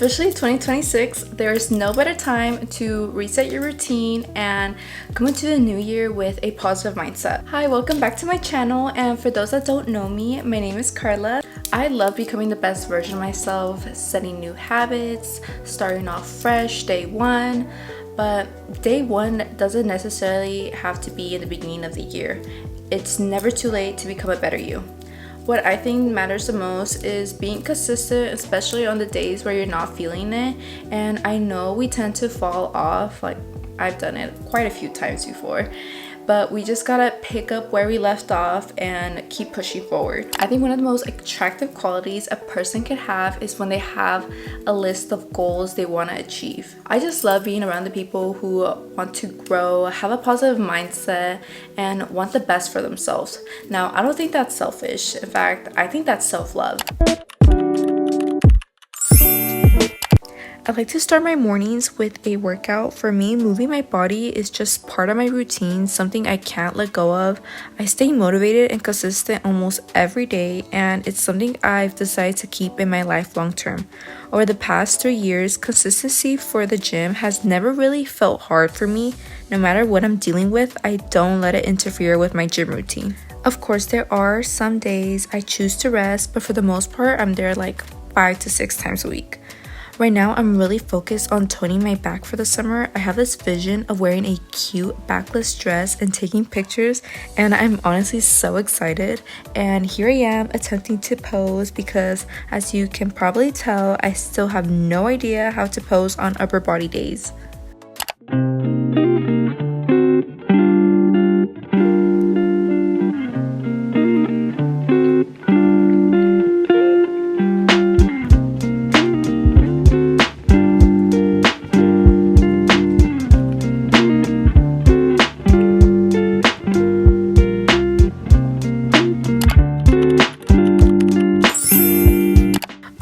officially 2026. There is no better time to reset your routine and come into the new year with a positive mindset. Hi, welcome back to my channel, and for those that don't know me, my name is Karla. I love becoming the best version of myself, setting new habits, starting off fresh day one. But day one doesn't necessarily have to be in the beginning of the year. It's never too late to become a better you. What I think matters the most is being consistent, especially on the days where you're not feeling it. And I know we tend to fall off, like I've done it quite a few times before. But we just gotta pick up where we left off and keep pushing forward. I think one of the most attractive qualities a person can have is when they have a list of goals they want to achieve. I just love being around the people who want to grow, have a positive mindset, and want the best for themselves. Now, I don't think that's selfish. In fact, I think that's self-love. I like to start my mornings with a workout. For me, moving my body is just part of my routine, something I can't let go of. I stay motivated and consistent almost every day, and it's something I've decided to keep in my life long term. Over the past 3 years, consistency for the gym has never really felt hard for me. No matter what I'm dealing with, I don't let it interfere with my gym routine. Of course, there are some days I choose to rest, but for the most part, I'm there like 5 to 6 times a week. Right now, I'm really focused on toning my back for the summer. I have this vision of wearing a cute backless dress and taking pictures, and I'm honestly so excited. And here I am attempting to pose because, as you can probably tell, I still have no idea how to pose on upper body days.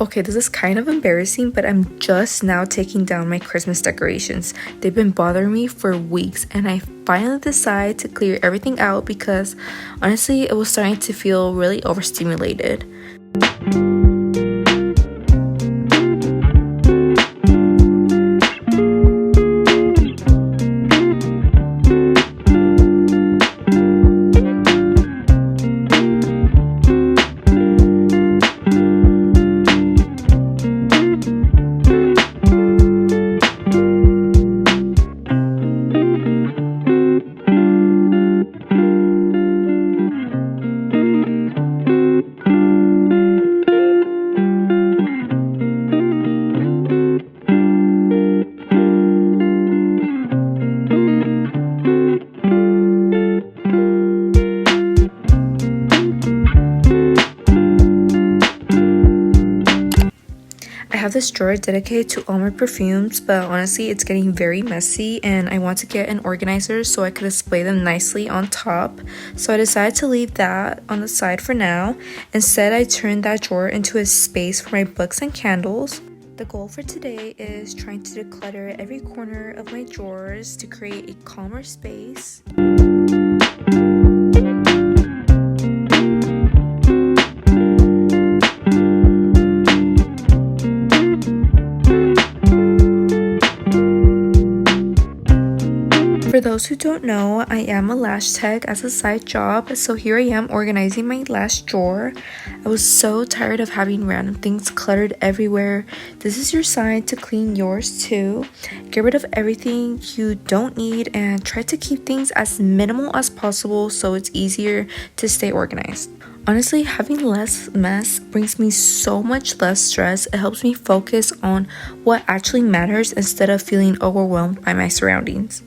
Okay, this is kind of embarrassing, but I'm just now taking down my Christmas decorations. They've been bothering me for weeks, and I finally decided to clear everything out because honestly, it was starting to feel really overstimulated. I have this drawer dedicated to all my perfumes, but honestly it's getting very messy and I want to get an organizer so I could display them nicely on top. So I decided to leave that on the side for now. Instead, I turned that drawer into a space for my books and candles. The goal for today is trying to declutter every corner of my drawers to create a calmer space. For those who don't know, I am a lash tech as a side job, so here I am organizing my lash drawer. I was so tired of having random things cluttered everywhere. This is your sign to clean yours too. Get rid of everything you don't need and try to keep things as minimal as possible so it's easier to stay organized. Honestly, having less mess brings me so much less stress. It helps me focus on what actually matters instead of feeling overwhelmed by my surroundings.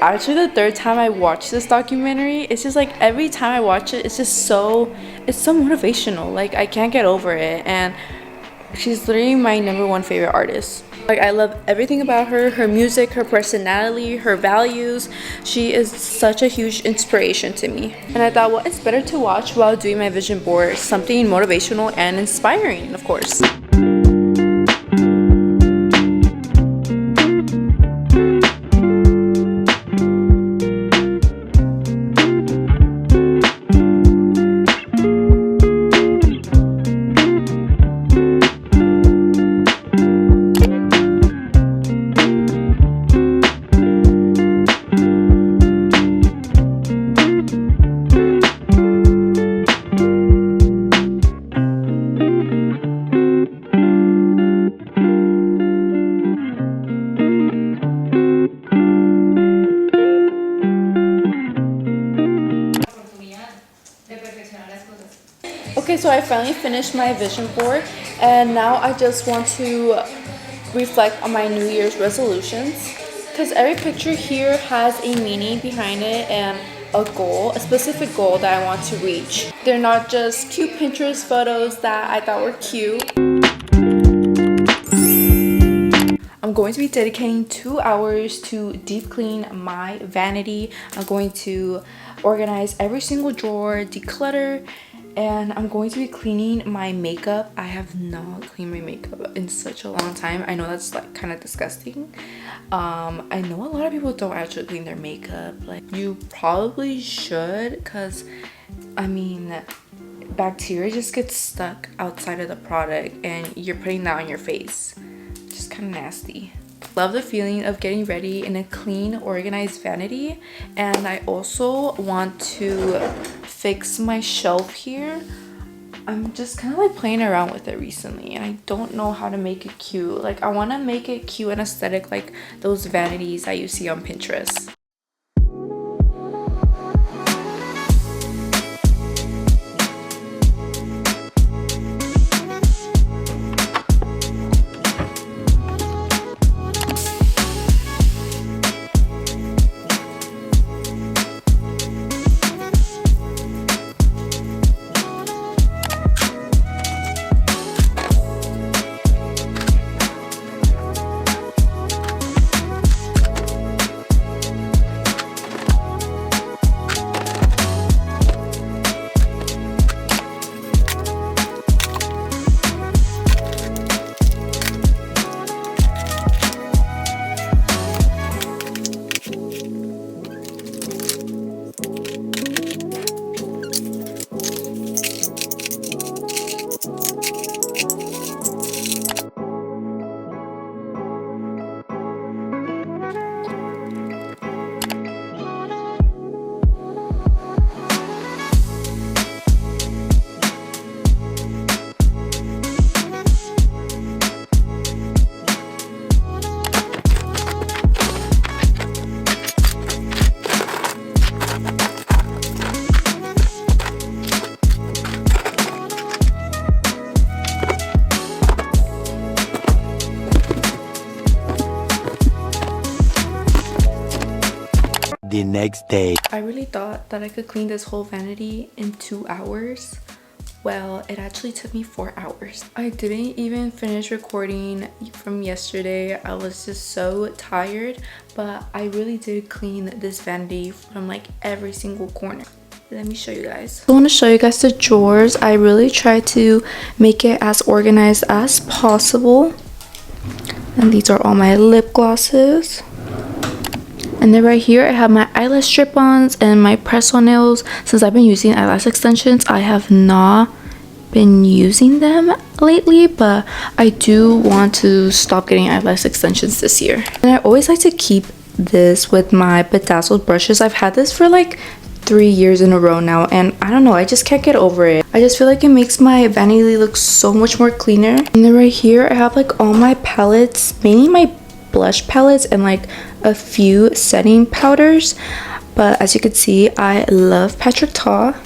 actually the third time I watched this documentary. It's just like every time I watch it, it's so motivational. Like I can't get over it, and she's literally my #1 favorite artist. Like I love everything about her, her music, her personality, her values. She is such a huge inspiration to me. And I thought, well, it's better to watch while doing my vision board, something motivational and inspiring, of course. Okay, so I finally finished my vision board, and now I just want to reflect on my New Year's resolutions, because every picture here has a meaning behind it and a goal, a specific goal that I want to reach. They're not just cute Pinterest photos that I thought were cute. I'm going to be dedicating 2 hours to deep clean my vanity. I'm going to organize every single drawer, declutter, and I'm going to be cleaning my makeup. I have not cleaned my makeup in such a long time. I know that's like kind of disgusting. I know a lot of people don't actually clean their makeup. Like you probably should, because I mean bacteria just gets stuck outside of the product and you're putting that on your face. Just kind of nasty. Love the feeling of getting ready in a clean, organized vanity. And I also want to fix my shelf here. I'm just kind of like playing around with it recently, and I don't know how to make it cute. Like I want to make it cute and aesthetic, like those vanities that you see on Pinterest. The next day. I really thought that I could clean this whole vanity in 2 hours. Well, it actually took me 4 hours. I didn't even finish recording from yesterday. I was just so tired, but I really did clean this vanity from like every single corner. Let me show you guys. I want to show you guys the drawers. I really tried to make it as organized as possible. And these are all my lip glosses. And then right here I have my eyelash strip-ons and my press-on nails. Since I've been using eyelash extensions, I have not been using them lately, but I do want to stop getting eyelash extensions this year. And I always like to keep this with my bedazzled brushes. I've had this for like 3 years in a row now, and I don't know, I just can't get over it. I just feel like it makes my vanity look so much more cleaner. And then right here I have like all my palettes, mainly my blush palettes and like a few setting powders. But as you can see, I love Patrick Ta.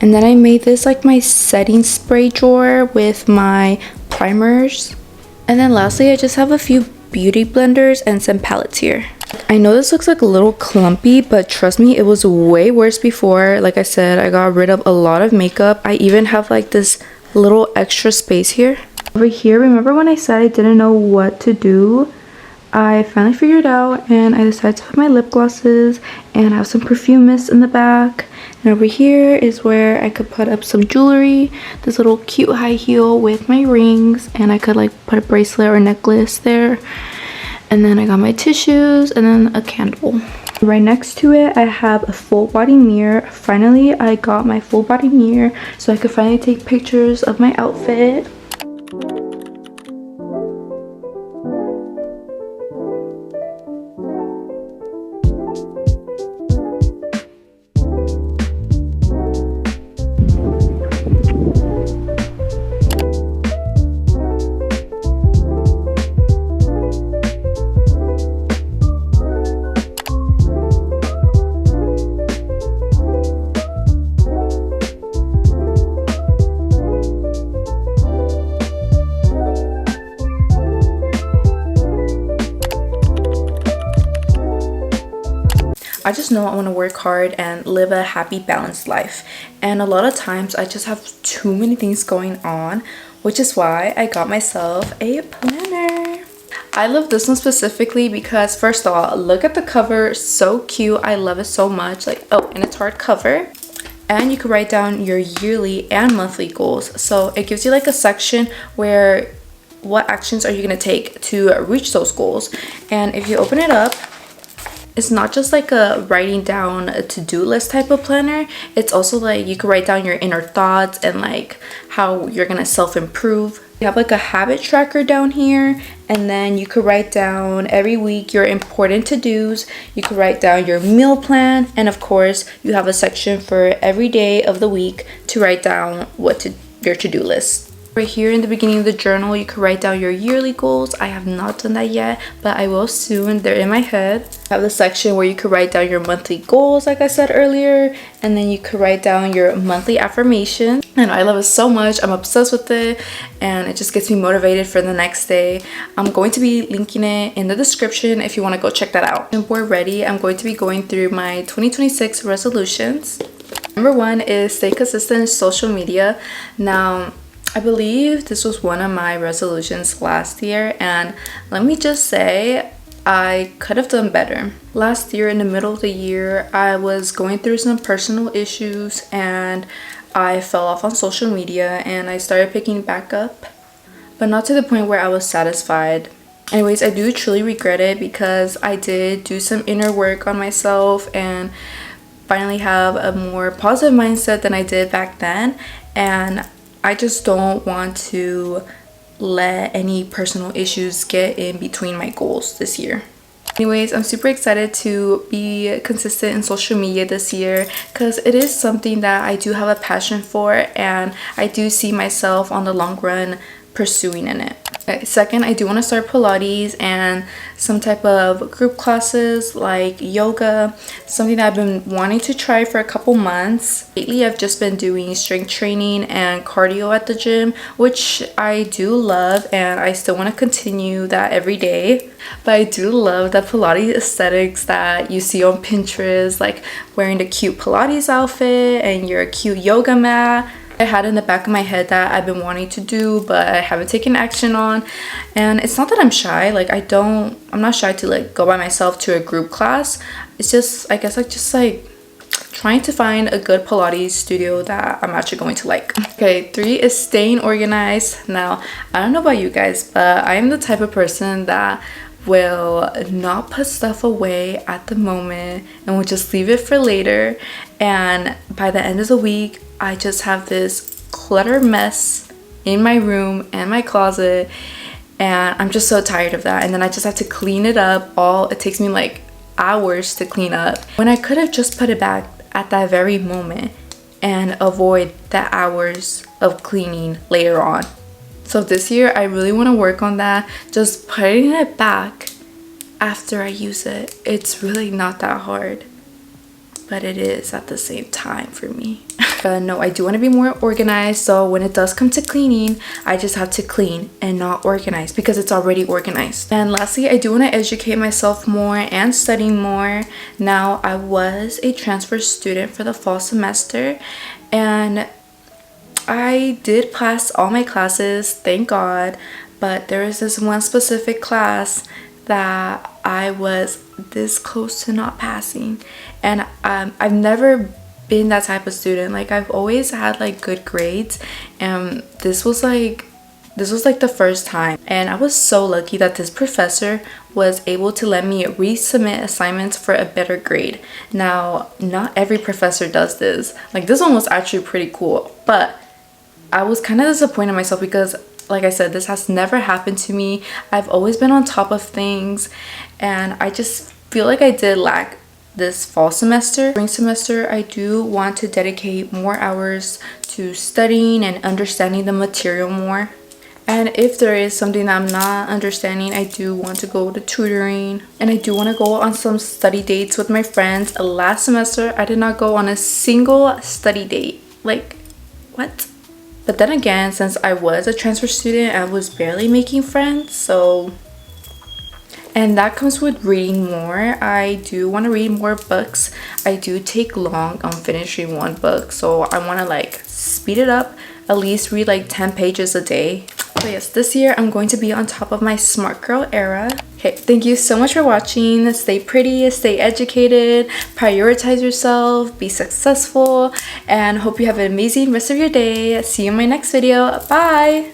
And then I made this like my setting spray drawer with my primers. And then lastly, I just have a few beauty blenders and some palettes here. I know this looks like a little clumpy, but trust me, it was way worse before. Like I said, I got rid of a lot of makeup. I even have like this little extra space here. Over here, remember when I said I didn't know what to do? I finally figured out, and I decided to put my lip glosses, and I have some perfume mist in the back. And over here is where I could put up some jewelry, this little cute high heel with my rings, and I could like put a bracelet or necklace there. And then I got my tissues and then a candle. Right next to it, I have a full body mirror. Finally, I got my full body mirror so I could finally take pictures of my outfit. I just know I want to work hard and live a happy, balanced life. And a lot of times I just have too many things going on, which is why I got myself a planner. I love this one specifically because first of all, look at the cover, so cute. I love it so much. Like, oh, and it's hardcover. And you can write down your yearly and monthly goals. So it gives you like a section where what actions are you going to take to reach those goals. And if you open it up, it's not just like a writing down a to-do list type of planner. It's also like you can write down your inner thoughts and like how you're gonna self-improve. You have like a habit tracker down here, and then you could write down every week your important to-dos. You could write down your meal plan, and of course you have a section for every day of the week to write down your to-do list. Right here in the beginning of the journal, you can write down your yearly goals. I have not done that yet, but I will soon. They're in my head. I have the section where you could write down your monthly goals, like I said earlier, and then you could write down your monthly affirmation. And I love it so much. I'm obsessed with it, and it just gets me motivated for the next day. I'm going to be linking it in the description if you want to go check that out. And we're ready. I'm going to be going through my 2026 resolutions. Number 1 is stay consistent in social media. Now, I believe this was one of my resolutions last year, and let me just say I could have done better. Last year in the middle of the year, I was going through some personal issues and I fell off on social media and I started picking back up, but not to the point where I was satisfied. Anyways, I do truly regret it because I did do some inner work on myself and finally have a more positive mindset than I did back then, and I just don't want to let any personal issues get in between my goals this year. Anyways, I'm super excited to be consistent in social media this year because it is something that I do have a passion for, and I do see myself on the long run pursuing in it. Second, I do want to start Pilates and some type of group classes like yoga, something that I've been wanting to try for a couple months. Lately, I've just been doing strength training and cardio at the gym, which I do love, and I still want to continue that every day. But I do love the Pilates aesthetics that you see on Pinterest, like wearing the cute Pilates outfit and your cute yoga mat. I had in the back of my head that I've been wanting to do, but I haven't taken action on. And it's not that I'm shy, like I'm not shy to like go by myself to a group class. It's just, I guess, like trying to find a good Pilates studio that I'm actually going to like. Okay, 3 is staying organized. Now, I don't know about you guys, but I am the type of person that will not put stuff away at the moment and will just leave it for later, and by the end of the week I just have this clutter mess in my room and my closet, and I'm just so tired of that. And then I just have to clean it up. It takes me like hours to clean up when I could have just put it back at that very moment and avoid the hours of cleaning later on. So this year I really want to work on that, just putting it back after I use it. It's really not that hard, but it is at the same time for me. no, I do want to be more organized. So when it does come to cleaning, I just have to clean and not organize because it's already organized. And lastly, I do want to educate myself more and study more. Now, I was a transfer student for the fall semester, and I did pass all my classes, thank God, but there is this one specific class that I was this close to not passing. And I've never been that type of student. Like, I've always had like good grades, and this was like the first time. And I was so lucky that this professor was able to let me resubmit assignments for a better grade. Now, not every professor does this. Like, this one was actually pretty cool, but I was kind of disappointed in myself because, like I said, this has never happened to me. I've always been on top of things, and I just feel like I did lack this fall semester. Spring semester, I do want to dedicate more hours to studying and understanding the material more. And if there is something that I'm not understanding, I do want to go to tutoring, and I do want to go on some study dates with my friends. Last semester, I did not go on a single study date. Like, what? But then again, since I was a transfer student, I was barely making friends, so... And that comes with reading more. I do want to read more books. I do take long on finishing one book, so I want to like speed it up, at least read like 10 pages a day. So yes, this year I'm going to be on top of my smart girl era. Okay, thank you so much for watching. Stay pretty, stay educated, prioritize yourself, be successful, and hope you have an amazing rest of your day. See you in my next video. Bye!